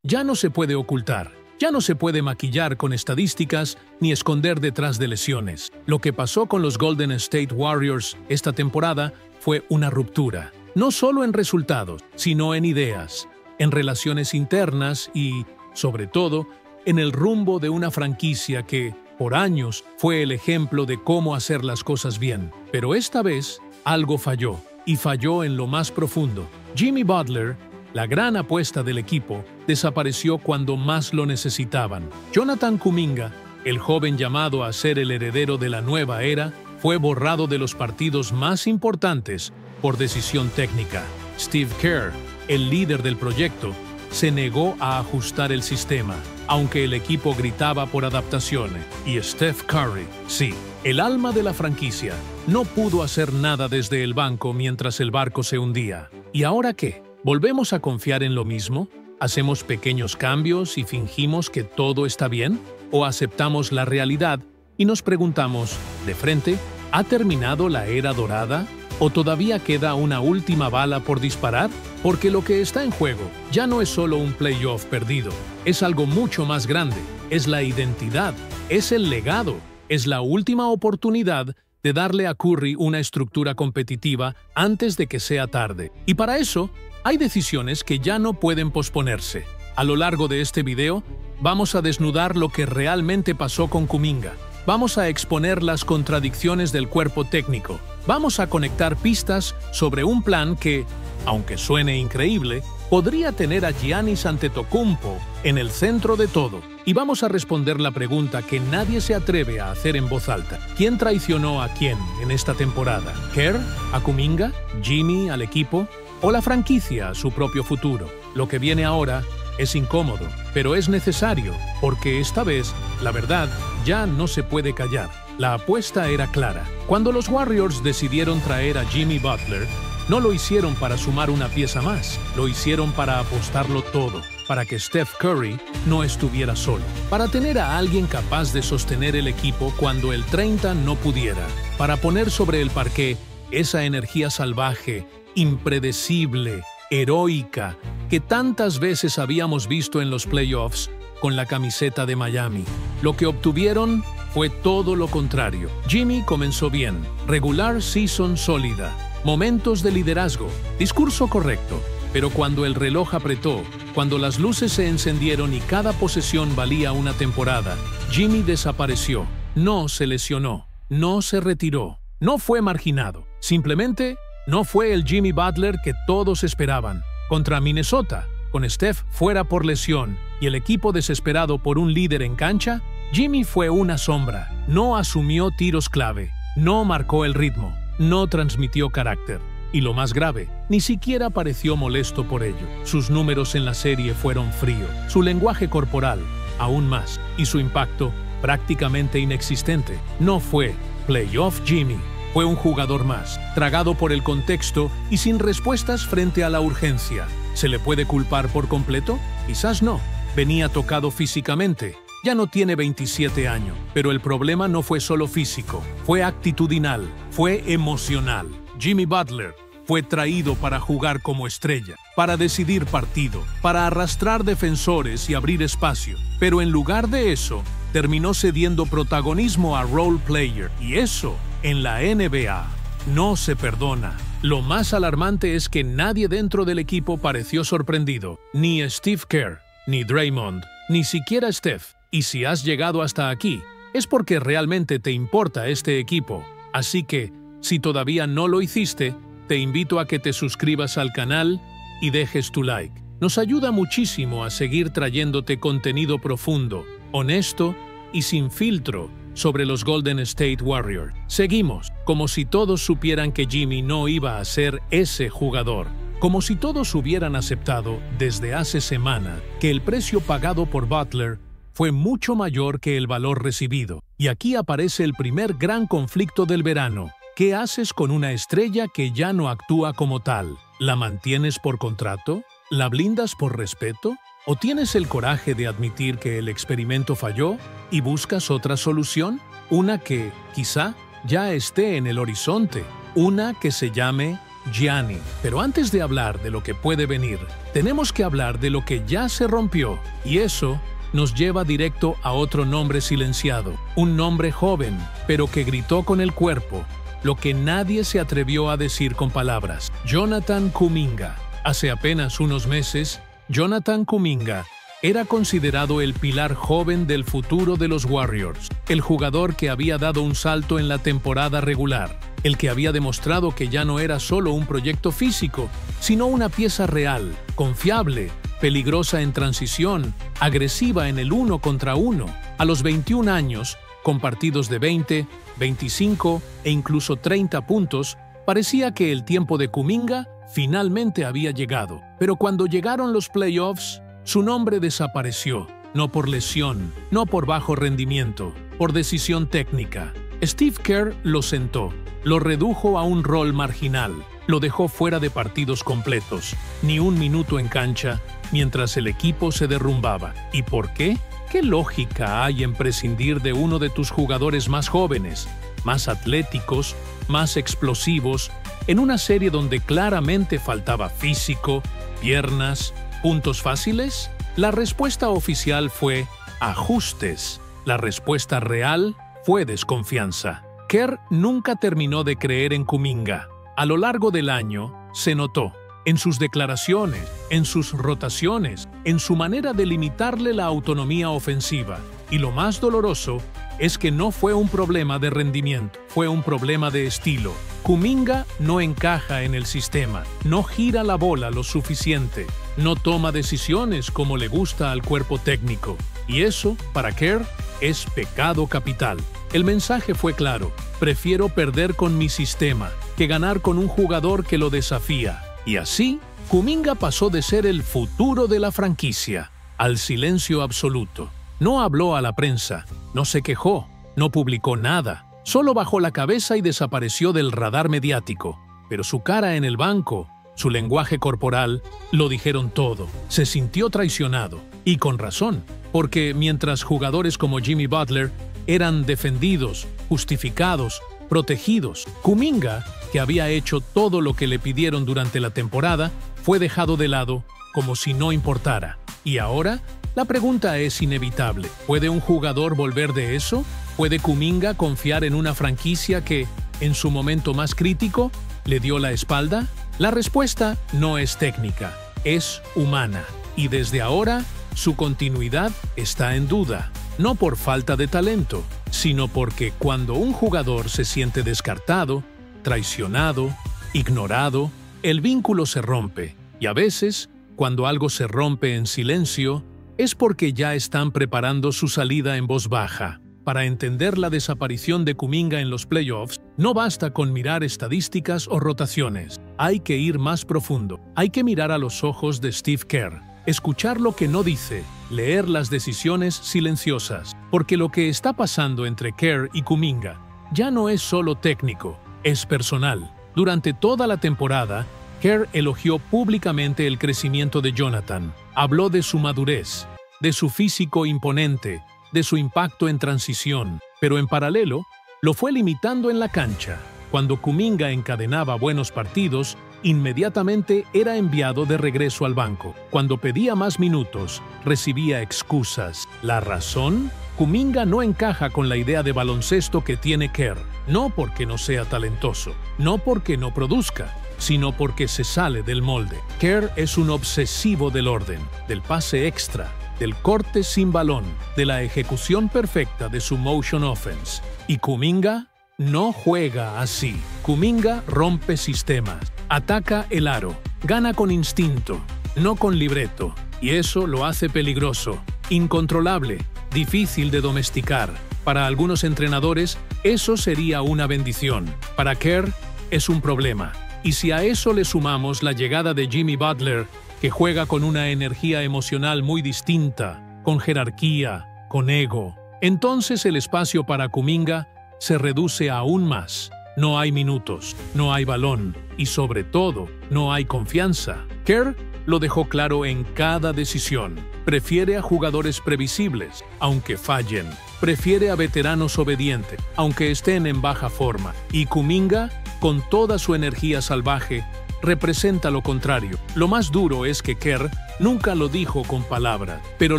ya no se puede ocultar. Ya no se puede maquillar con estadísticas ni esconder detrás de lesiones. Lo que pasó con los Golden State Warriors esta temporada fue una ruptura, no solo en resultados, sino en ideas, en relaciones internas y, sobre todo, en el rumbo de una franquicia que, por años, fue el ejemplo de cómo hacer las cosas bien. Pero esta vez, algo falló, y falló en lo más profundo. Jimmy Butler, la gran apuesta del equipo, desapareció cuando más lo necesitaban. Jonathan Kuminga, el joven llamado a ser el heredero de la nueva era, fue borrado de los partidos más importantes por decisión técnica. Steve Kerr, el líder del proyecto, se negó a ajustar el sistema, aunque el equipo gritaba por adaptaciones. Y Steph Curry, sí, el alma de la franquicia, no pudo hacer nada desde el banco mientras el barco se hundía. ¿Y ahora qué? ¿Volvemos a confiar en lo mismo? ¿Hacemos pequeños cambios y fingimos que todo está bien? ¿O aceptamos la realidad y nos preguntamos, de frente, ¿ha terminado la era dorada? ¿O todavía queda una última bala por disparar? Porque lo que está en juego ya no es solo un playoff perdido, es algo mucho más grande, es la identidad, es el legado, es la última oportunidad de darle a Curry una estructura competitiva antes de que sea tarde. Y para eso, hay decisiones que ya no pueden posponerse. A lo largo de este video, vamos a desnudar lo que realmente pasó con Kuminga. Vamos a exponer las contradicciones del cuerpo técnico. Vamos a conectar pistas sobre un plan que, aunque suene increíble, podría tener a Giannis Antetokounmpo en el centro de todo. Y vamos a responder la pregunta que nadie se atreve a hacer en voz alta. ¿Quién traicionó a quién en esta temporada? ¿Kerr? ¿A Kuminga? ¿Jimmy al equipo? ¿O la franquicia a su propio futuro? Lo que viene ahora es incómodo, pero es necesario, porque esta vez, la verdad, ya no se puede callar. La apuesta era clara. Cuando los Warriors decidieron traer a Jimmy Butler, no lo hicieron para sumar una pieza más, lo hicieron para apostarlo todo, para que Steph Curry no estuviera solo, para tener a alguien capaz de sostener el equipo cuando el 30 no pudiera, para poner sobre el parqué esa energía salvaje, impredecible, heroica, que tantas veces habíamos visto en los playoffs con la camiseta de Miami. Lo que obtuvieron fue todo lo contrario. Jimmy comenzó bien, regular season sólida, momentos de liderazgo, discurso correcto, pero cuando el reloj apretó, cuando las luces se encendieron y cada posesión valía una temporada, Jimmy desapareció, no se lesionó, no se retiró, no fue marginado, simplemente no fue el Jimmy Butler que todos esperaban. Contra Minnesota, con Steph fuera por lesión y el equipo desesperado por un líder en cancha, Jimmy fue una sombra, no asumió tiros clave, no marcó el ritmo, no transmitió carácter. Y lo más grave, ni siquiera pareció molesto por ello. Sus números en la serie fueron fríos, su lenguaje corporal, aún más, y su impacto, prácticamente inexistente. No fue playoff Jimmy. Fue un jugador más, tragado por el contexto y sin respuestas frente a la urgencia. ¿Se le puede culpar por completo? Quizás no. Venía tocado físicamente. Ya no tiene 27 años, pero el problema no fue solo físico, fue actitudinal, fue emocional. Jimmy Butler fue traído para jugar como estrella, para decidir partido, para arrastrar defensores y abrir espacio. Pero en lugar de eso, terminó cediendo protagonismo a role player, y eso, en la NBA, no se perdona. Lo más alarmante es que nadie dentro del equipo pareció sorprendido, ni Steve Kerr, ni Draymond, ni siquiera Steph. Y si has llegado hasta aquí, es porque realmente te importa este equipo. Así que, si todavía no lo hiciste, te invito a que te suscribas al canal y dejes tu like. Nos ayuda muchísimo a seguir trayéndote contenido profundo, honesto y sin filtro sobre los Golden State Warriors. Seguimos, como si todos supieran que Jimmy no iba a ser ese jugador. Como si todos hubieran aceptado desde hace semanas que el precio pagado por Butler fue mucho mayor que el valor recibido. Y aquí aparece el primer gran conflicto del verano. ¿Qué haces con una estrella que ya no actúa como tal? ¿La mantienes por contrato? ¿La blindas por respeto? ¿O tienes el coraje de admitir que el experimento falló y buscas otra solución? Una que, quizá, ya esté en el horizonte. Una que se llame Gianni. Pero antes de hablar de lo que puede venir, tenemos que hablar de lo que ya se rompió. Y eso nos lleva directo a otro nombre silenciado. Un nombre joven, pero que gritó con el cuerpo lo que nadie se atrevió a decir con palabras. Jonathan Kuminga. Hace apenas unos meses, Jonathan Kuminga era considerado el pilar joven del futuro de los Warriors, el jugador que había dado un salto en la temporada regular, el que había demostrado que ya no era solo un proyecto físico, sino una pieza real, confiable, peligrosa en transición, agresiva en el 1 contra 1. A los 21 años, con partidos de 20, 25 e incluso 30 puntos, parecía que el tiempo de Kuminga finalmente había llegado. Pero cuando llegaron los playoffs, su nombre desapareció, no por lesión, no por bajo rendimiento, por decisión técnica. Steve Kerr lo sentó, lo redujo a un rol marginal, lo dejó fuera de partidos completos, ni un minuto en cancha, mientras el equipo se derrumbaba. ¿Y por qué? ¿Qué lógica hay en prescindir de uno de tus jugadores más jóvenes, más atléticos, más explosivos, en una serie donde claramente faltaba físico, piernas, puntos fáciles? La respuesta oficial fue ajustes. La respuesta real fue desconfianza. Kerr nunca terminó de creer en Kuminga. A lo largo del año, se notó. En sus declaraciones, en sus rotaciones, en su manera de limitarle la autonomía ofensiva. Y lo más doloroso es que no fue un problema de rendimiento, fue un problema de estilo. Kuminga no encaja en el sistema, no gira la bola lo suficiente, no toma decisiones como le gusta al cuerpo técnico. Y eso, para Kerr, es pecado capital. El mensaje fue claro: prefiero perder con mi sistema que ganar con un jugador que lo desafía. Y así, Kuminga pasó de ser el futuro de la franquicia al silencio absoluto. No habló a la prensa, no se quejó, no publicó nada, solo bajó la cabeza y desapareció del radar mediático. Pero su cara en el banco, su lenguaje corporal, lo dijeron todo. Se sintió traicionado, y con razón, porque mientras jugadores como Jimmy Butler eran defendidos, justificados, protegidos, Kuminga, que había hecho todo lo que le pidieron durante la temporada, fue dejado de lado como si no importara. Y ahora, la pregunta es inevitable. ¿Puede un jugador volver de eso? ¿Puede Kuminga confiar en una franquicia que, en su momento más crítico, le dio la espalda? La respuesta no es técnica, es humana. Y desde ahora, su continuidad está en duda. No por falta de talento, sino porque cuando un jugador se siente descartado, traicionado, ignorado, el vínculo se rompe. Y a veces, cuando algo se rompe en silencio, es porque ya están preparando su salida en voz baja. Para entender la desaparición de Kuminga en los playoffs, no basta con mirar estadísticas o rotaciones. Hay que ir más profundo. Hay que mirar a los ojos de Steve Kerr, escuchar lo que no dice, leer las decisiones silenciosas. Porque lo que está pasando entre Kerr y Kuminga ya no es solo técnico, es personal. Durante toda la temporada, Kerr elogió públicamente el crecimiento de Jonathan. Habló de su madurez, de su físico imponente, de su impacto en transición, pero en paralelo, lo fue limitando en la cancha. Cuando Kuminga encadenaba buenos partidos, inmediatamente era enviado de regreso al banco. Cuando pedía más minutos, recibía excusas. ¿La razón? Kuminga no encaja con la idea de baloncesto que tiene Kerr, no porque no sea talentoso, no porque no produzca, sino porque se sale del molde. Kerr es un obsesivo del orden, del pase extra, del corte sin balón, de la ejecución perfecta de su motion offense. Y Kuminga no juega así. Kuminga rompe sistemas, ataca el aro, gana con instinto, no con libreto. Y eso lo hace peligroso, incontrolable, difícil de domesticar. Para algunos entrenadores, eso sería una bendición. Para Kerr, es un problema. Y si a eso le sumamos la llegada de Jimmy Butler, que juega con una energía emocional muy distinta, con jerarquía, con ego, entonces el espacio para Kuminga se reduce aún más. No hay minutos, no hay balón y sobre todo, no hay confianza. Kerr lo dejó claro en cada decisión. Prefiere a jugadores previsibles, aunque fallen. Prefiere a veteranos obedientes, aunque estén en baja forma. Y Kuminga con toda su energía salvaje, representa lo contrario. Lo más duro es que Kerr nunca lo dijo con palabras, pero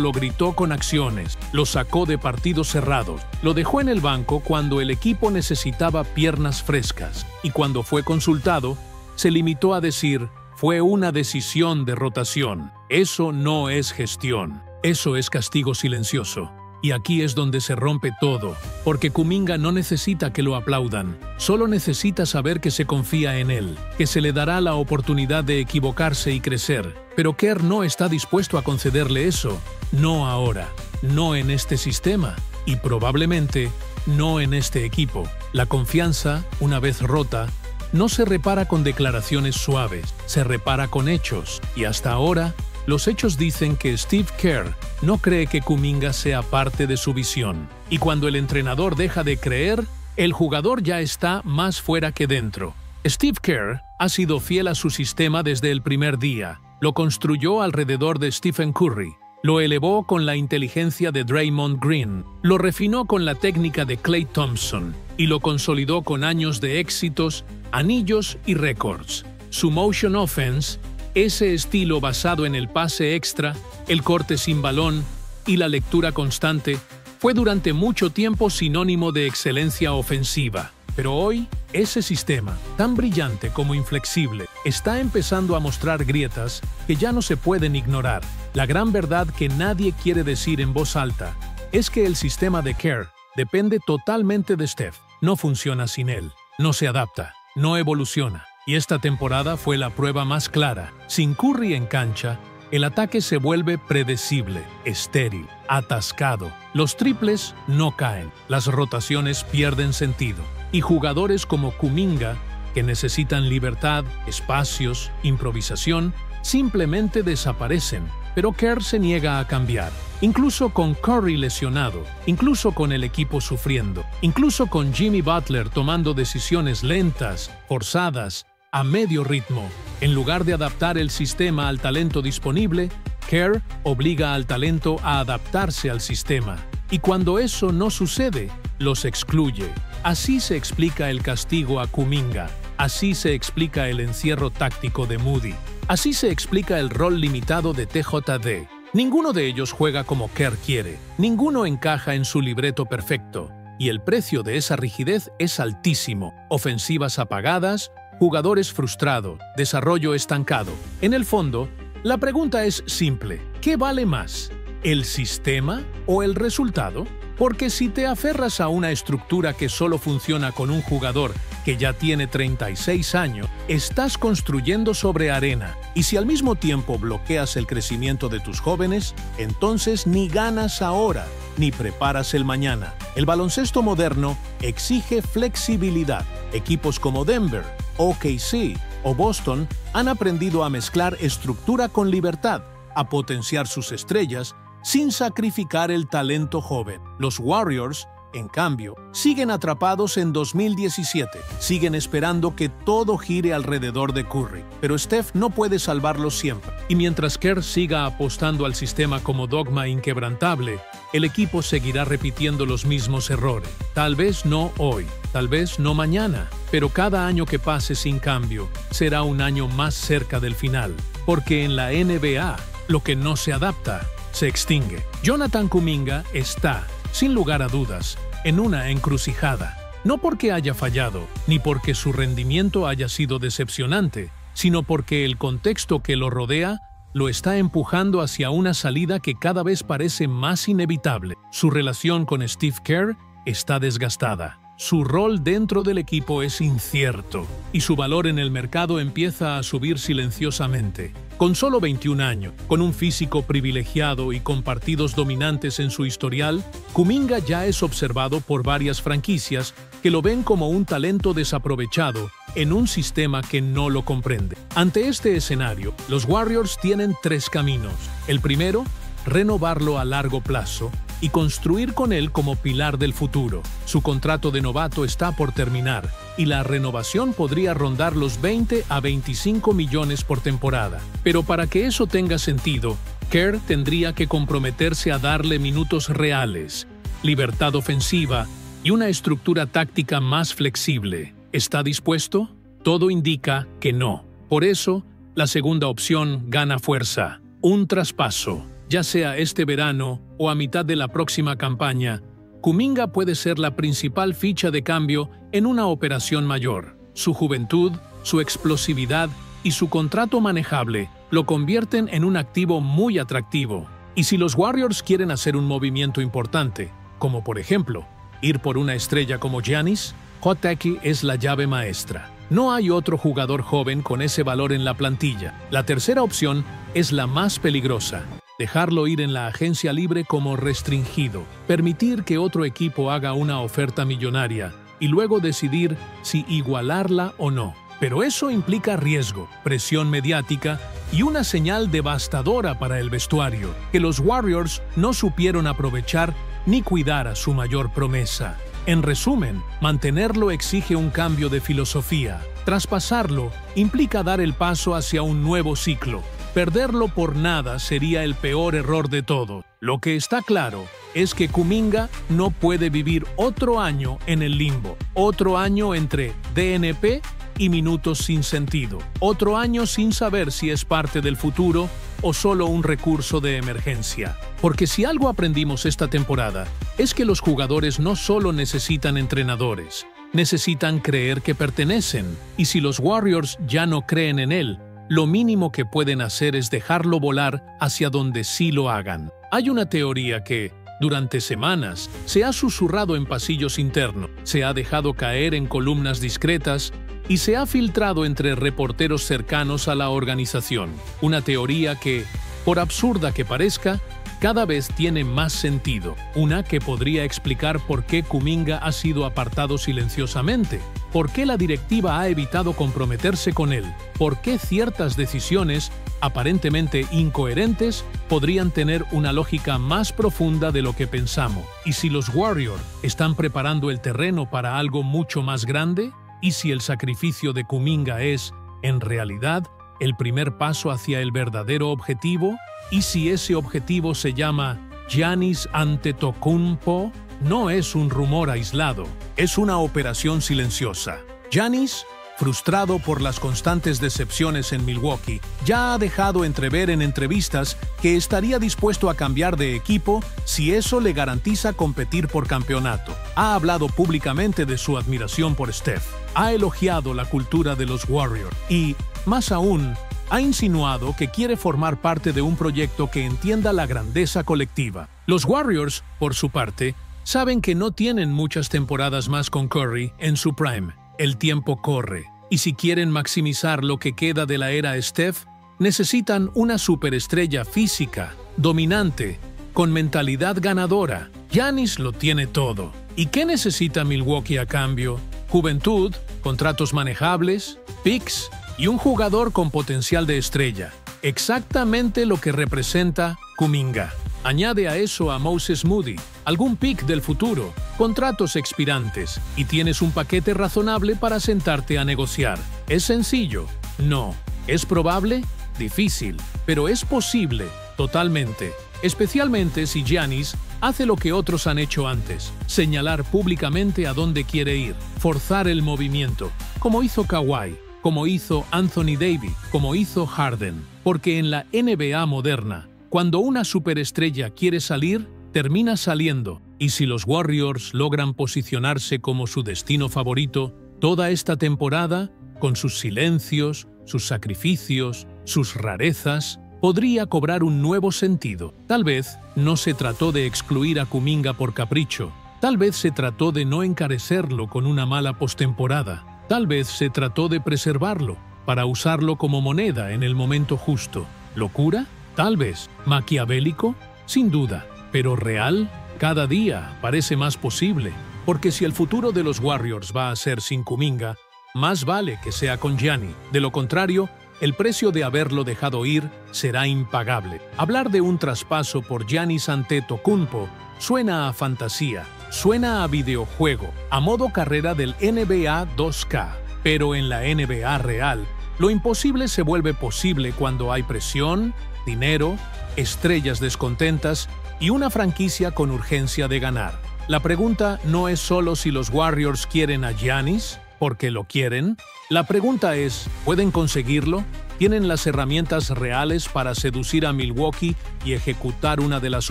lo gritó con acciones, lo sacó de partidos cerrados, lo dejó en el banco cuando el equipo necesitaba piernas frescas, y cuando fue consultado, se limitó a decir: fue una decisión de rotación. Eso no es gestión, eso es castigo silencioso. Y aquí es donde se rompe todo, porque Kuminga no necesita que lo aplaudan, solo necesita saber que se confía en él, que se le dará la oportunidad de equivocarse y crecer. Pero Kerr no está dispuesto a concederle eso, no ahora, no en este sistema, y probablemente no en este equipo. La confianza, una vez rota, no se repara con declaraciones suaves, se repara con hechos, y hasta ahora, los hechos dicen que Steve Kerr no cree que Kuminga sea parte de su visión. Y cuando el entrenador deja de creer, el jugador ya está más fuera que dentro. Steve Kerr ha sido fiel a su sistema desde el primer día. Lo construyó alrededor de Stephen Curry. Lo elevó con la inteligencia de Draymond Green. Lo refinó con la técnica de Klay Thompson. Y lo consolidó con años de éxitos, anillos y récords. Su motion offense, ese estilo basado en el pase extra, el corte sin balón y la lectura constante, fue durante mucho tiempo sinónimo de excelencia ofensiva. Pero hoy, ese sistema, tan brillante como inflexible, está empezando a mostrar grietas que ya no se pueden ignorar. La gran verdad que nadie quiere decir en voz alta es que el sistema de Kerr depende totalmente de Steph. No funciona sin él, no se adapta, no evoluciona. Y esta temporada fue la prueba más clara. Sin Curry en cancha, el ataque se vuelve predecible, estéril, atascado. Los triples no caen, las rotaciones pierden sentido. Y jugadores como Kuminga, que necesitan libertad, espacios, improvisación, simplemente desaparecen. Pero Kerr se niega a cambiar. Incluso con Curry lesionado, incluso con el equipo sufriendo, incluso con Jimmy Butler tomando decisiones lentas, forzadas, a medio ritmo. En lugar de adaptar el sistema al talento disponible, Kerr obliga al talento a adaptarse al sistema. Y cuando eso no sucede, los excluye. Así se explica el castigo a Kuminga. Así se explica el encierro táctico de Moody. Así se explica el rol limitado de TJD. Ninguno de ellos juega como Kerr quiere. Ninguno encaja en su libreto perfecto. Y el precio de esa rigidez es altísimo. Ofensivas apagadas, jugadores frustrados, desarrollo estancado. En el fondo, la pregunta es simple: ¿qué vale más? ¿El sistema o el resultado? Porque si te aferras a una estructura que solo funciona con un jugador que ya tiene 36 años, estás construyendo sobre arena. Y si al mismo tiempo bloqueas el crecimiento de tus jóvenes, entonces ni ganas ahora, ni preparas el mañana. El baloncesto moderno exige flexibilidad. Equipos como Denver, OKC o Boston han aprendido a mezclar estructura con libertad, a potenciar sus estrellas sin sacrificar el talento joven. Los Warriors, en cambio, siguen atrapados en 2017. Siguen esperando que todo gire alrededor de Curry. Pero Steph no puede salvarlos siempre. Y mientras Kerr siga apostando al sistema como dogma inquebrantable, el equipo seguirá repitiendo los mismos errores. Tal vez no hoy, tal vez no mañana, pero cada año que pase sin cambio será un año más cerca del final. Porque en la NBA, lo que no se adapta, se extingue. Jonathan Kuminga está, sin lugar a dudas, en una encrucijada. No porque haya fallado, ni porque su rendimiento haya sido decepcionante, sino porque el contexto que lo rodea lo está empujando hacia una salida que cada vez parece más inevitable. Su relación con Steve Kerr está desgastada. Su rol dentro del equipo es incierto y su valor en el mercado empieza a subir silenciosamente. Con solo 21 años, con un físico privilegiado y con partidos dominantes en su historial, Kuminga ya es observado por varias franquicias que lo ven como un talento desaprovechado en un sistema que no lo comprende. Ante este escenario, los Warriors tienen 3 caminos. El primero, renovarlo a largo plazo y construir con él como pilar del futuro. Su contrato de novato está por terminar y la renovación podría rondar los 20 a 25 millones por temporada. Pero para que eso tenga sentido, Kerr tendría que comprometerse a darle minutos reales, libertad ofensiva y una estructura táctica más flexible. ¿Está dispuesto? Todo indica que no. Por eso, la segunda opción gana fuerza. Un traspaso. Ya sea este verano o a mitad de la próxima campaña, Kuminga puede ser la principal ficha de cambio en una operación mayor. Su juventud, su explosividad y su contrato manejable lo convierten en un activo muy atractivo. Y si los Warriors quieren hacer un movimiento importante, como por ejemplo, ir por una estrella como Giannis, Hot-Taki es la llave maestra. No hay otro jugador joven con ese valor en la plantilla. La tercera opción es la más peligrosa. Dejarlo ir en la agencia libre como restringido. Permitir que otro equipo haga una oferta millonaria y luego decidir si igualarla o no. Pero eso implica riesgo, presión mediática y una señal devastadora para el vestuario, que los Warriors no supieron aprovechar ni cuidar a su mayor promesa. En resumen, mantenerlo exige un cambio de filosofía. Traspasarlo implica dar el paso hacia un nuevo ciclo. Perderlo por nada sería el peor error de todo. Lo que está claro es que Kuminga no puede vivir otro año en el limbo. Otro año entre DNP y minutos sin sentido. Otro año sin saber si es parte del futuro o solo un recurso de emergencia. Porque si algo aprendimos esta temporada, es que los jugadores no solo necesitan entrenadores, necesitan creer que pertenecen. Y si los Warriors ya no creen en él, lo mínimo que pueden hacer es dejarlo volar hacia donde sí lo hagan. Hay una teoría que, durante semanas, se ha susurrado en pasillos internos, se ha dejado caer en columnas discretas y se ha filtrado entre reporteros cercanos a la organización. Una teoría que, por absurda que parezca, cada vez tiene más sentido. Una que podría explicar por qué Kuminga ha sido apartado silenciosamente, por qué la directiva ha evitado comprometerse con él, por qué ciertas decisiones, aparentemente incoherentes, podrían tener una lógica más profunda de lo que pensamos. ¿Y si los Warriors están preparando el terreno para algo mucho más grande? ¿Y si el sacrificio de Kuminga es, en realidad, el primer paso hacia el verdadero objetivo? ¿Y si ese objetivo se llama Giannis Antetokounmpo? No es un rumor aislado, es una operación silenciosa. Giannis, frustrado por las constantes decepciones en Milwaukee, ya ha dejado entrever en entrevistas que estaría dispuesto a cambiar de equipo si eso le garantiza competir por campeonato. Ha hablado públicamente de su admiración por Steph, ha elogiado la cultura de los Warriors y, más aún, ha insinuado que quiere formar parte de un proyecto que entienda la grandeza colectiva. Los Warriors, por su parte, saben que no tienen muchas temporadas más con Curry en su prime. El tiempo corre, y si quieren maximizar lo que queda de la era Steph, necesitan una superestrella física, dominante, con mentalidad ganadora. Giannis lo tiene todo. ¿Y qué necesita Milwaukee a cambio? Juventud, contratos manejables, picks y un jugador con potencial de estrella. Exactamente lo que representa Kuminga. Añade a eso a Moses Moody, algún pick del futuro, contratos expirantes, y tienes un paquete razonable para sentarte a negociar. ¿Es sencillo? No. ¿Es probable? Difícil. Pero es posible, totalmente. Especialmente si Giannis hace lo que otros han hecho antes, señalar públicamente a dónde quiere ir, forzar el movimiento, como hizo Kawhi, como hizo Anthony Davis, como hizo Harden. Porque en la NBA moderna, cuando una superestrella quiere salir, termina saliendo. Y si los Warriors logran posicionarse como su destino favorito, toda esta temporada, con sus silencios, sus sacrificios, sus rarezas, podría cobrar un nuevo sentido. Tal vez no se trató de excluir a Kuminga por capricho. Tal vez se trató de no encarecerlo con una mala postemporada. Tal vez se trató de preservarlo, para usarlo como moneda en el momento justo. ¿Locura? Tal vez. ¿Maquiavélico? Sin duda. ¿Pero real? Cada día parece más posible, porque si el futuro de los Warriors va a ser sin Kuminga, más vale que sea con Giannis. De lo contrario, el precio de haberlo dejado ir será impagable. Hablar de un traspaso por Giannis Antetokounmpo suena a fantasía, suena a videojuego, a modo carrera del NBA 2K. Pero en la NBA real, lo imposible se vuelve posible cuando hay presión, dinero, estrellas descontentas y una franquicia con urgencia de ganar. La pregunta no es solo si los Warriors quieren a Giannis, ¿Porque lo quieren? La pregunta es, ¿pueden conseguirlo? ¿Tienen las herramientas reales para seducir a Milwaukee y ejecutar una de las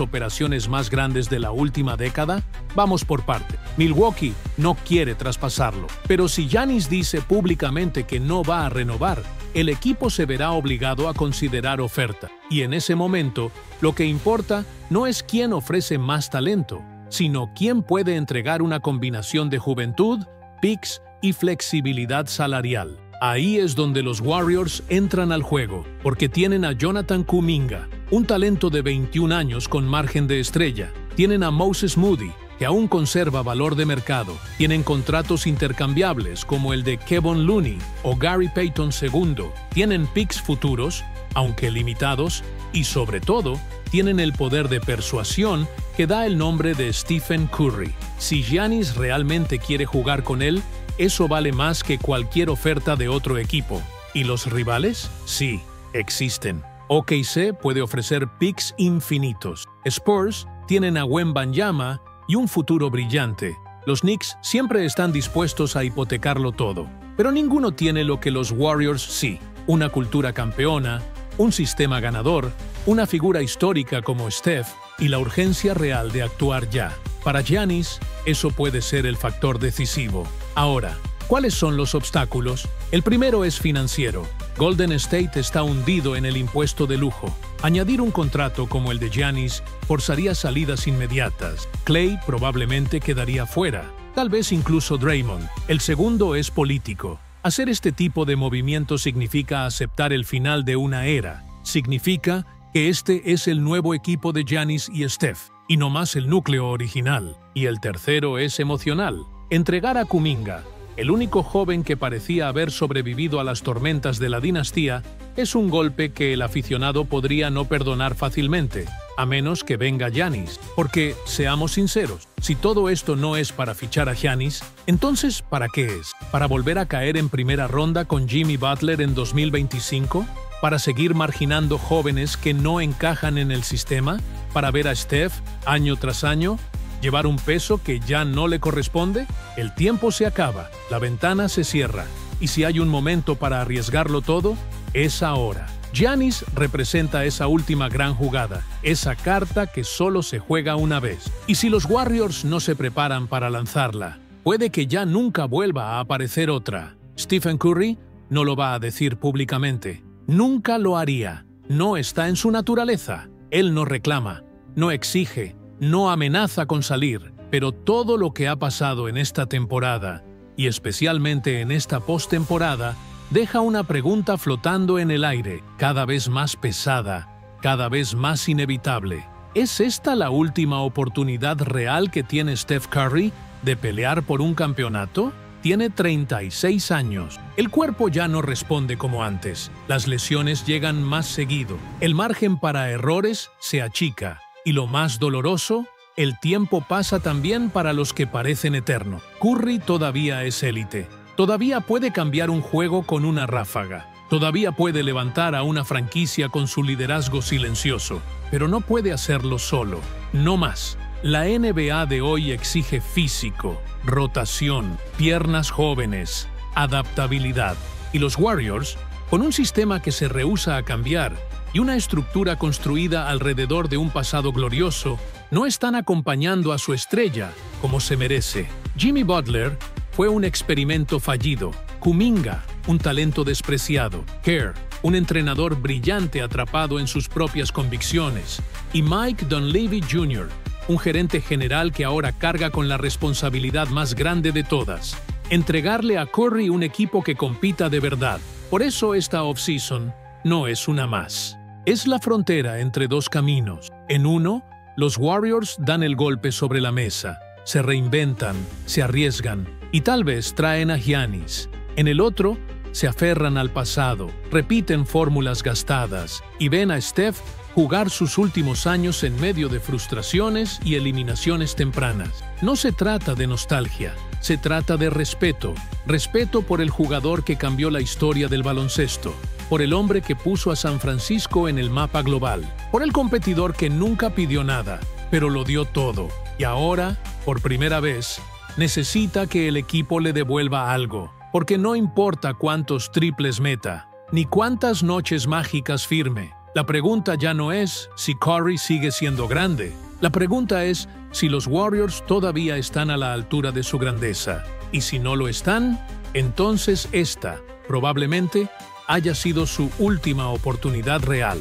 operaciones más grandes de la última década? Vamos por parte. Milwaukee no quiere traspasarlo, pero si Giannis dice públicamente que no va a renovar, el equipo se verá obligado a considerar oferta. Y en ese momento, lo que importa no es quién ofrece más talento, sino quién puede entregar una combinación de juventud, picks y flexibilidad salarial. Ahí es donde los Warriors entran al juego, porque tienen a Jonathan Kuminga, un talento de 21 años con margen de estrella. Tienen a Moses Moody, que aún conserva valor de mercado. Tienen contratos intercambiables como el de Kevon Looney o Gary Payton II. Tienen picks futuros, aunque limitados, y sobre todo, tienen el poder de persuasión que da el nombre de Stephen Curry. Si Giannis realmente quiere jugar con él, eso vale más que cualquier oferta de otro equipo. ¿Y los rivales? Sí, existen. OKC puede ofrecer picks infinitos. Spurs tienen a Wembanyama y un futuro brillante. Los Knicks siempre están dispuestos a hipotecarlo todo. Pero ninguno tiene lo que los Warriors sí. Una cultura campeona, un sistema ganador, una figura histórica como Steph y la urgencia real de actuar ya. Para Giannis, eso puede ser el factor decisivo. Ahora, ¿cuáles son los obstáculos? El primero es financiero. Golden State está hundido en el impuesto de lujo. Añadir un contrato como el de Giannis forzaría salidas inmediatas. Klay probablemente quedaría fuera, tal vez incluso Draymond. El segundo es político. Hacer este tipo de movimiento significa aceptar el final de una era. Significa que este es el nuevo equipo de Giannis y Steph, y no más el núcleo original. Y el tercero es emocional. Entregar a Kuminga, el único joven que parecía haber sobrevivido a las tormentas de la dinastía, es un golpe que el aficionado podría no perdonar fácilmente, a menos que venga Giannis. Porque, seamos sinceros, si todo esto no es para fichar a Giannis, entonces ¿para qué es? ¿Para volver a caer en primera ronda con Jimmy Butler en 2025? ¿Para seguir marginando jóvenes que no encajan en el sistema? ¿Para ver a Steph, año tras año, llevar un peso que ya no le corresponde? El tiempo se acaba, la ventana se cierra, y si hay un momento para arriesgarlo todo, es ahora. Giannis representa esa última gran jugada, esa carta que solo se juega una vez. Y si los Warriors no se preparan para lanzarla, puede que ya nunca vuelva a aparecer otra. Stephen Curry no lo va a decir públicamente. Nunca lo haría. No está en su naturaleza. Él no reclama, no exige, no amenaza con salir, pero todo lo que ha pasado en esta temporada, y especialmente en esta postemporada, deja una pregunta flotando en el aire, cada vez más pesada, cada vez más inevitable. ¿Es esta la última oportunidad real que tiene Steph Curry de pelear por un campeonato? Tiene 36 años. El cuerpo ya no responde como antes. Las lesiones llegan más seguido. El margen para errores se achica. Y lo más doloroso, el tiempo pasa también para los que parecen eterno. Curry todavía es élite. Todavía puede cambiar un juego con una ráfaga. Todavía puede levantar a una franquicia con su liderazgo silencioso. Pero no puede hacerlo solo. No más. La NBA de hoy exige físico, rotación, piernas jóvenes, adaptabilidad. Y los Warriors, con un sistema que se rehúsa a cambiar y una estructura construida alrededor de un pasado glorioso, no están acompañando a su estrella como se merece. Jimmy Butler fue un experimento fallido. Kuminga, un talento despreciado. Kerr, un entrenador brillante atrapado en sus propias convicciones. Y Mike Dunleavy Jr., un gerente general que ahora carga con la responsabilidad más grande de todas: entregarle a Curry un equipo que compita de verdad. Por eso esta offseason no es una más. Es la frontera entre dos caminos. En uno, los Warriors dan el golpe sobre la mesa, se reinventan, se arriesgan y tal vez traen a Giannis. En el otro, se aferran al pasado, repiten fórmulas gastadas y ven a Steph jugar sus últimos años en medio de frustraciones y eliminaciones tempranas. No se trata de nostalgia, se trata de respeto. Respeto por el jugador que cambió la historia del baloncesto, por el hombre que puso a San Francisco en el mapa global, por el competidor que nunca pidió nada, pero lo dio todo. Y ahora, por primera vez, necesita que el equipo le devuelva algo. Porque no importa cuántos triples meta, ni cuántas noches mágicas firme. La pregunta ya no es si Curry sigue siendo grande. La pregunta es si los Warriors todavía están a la altura de su grandeza. Y si no lo están, entonces esta, probablemente, haya sido su última oportunidad real.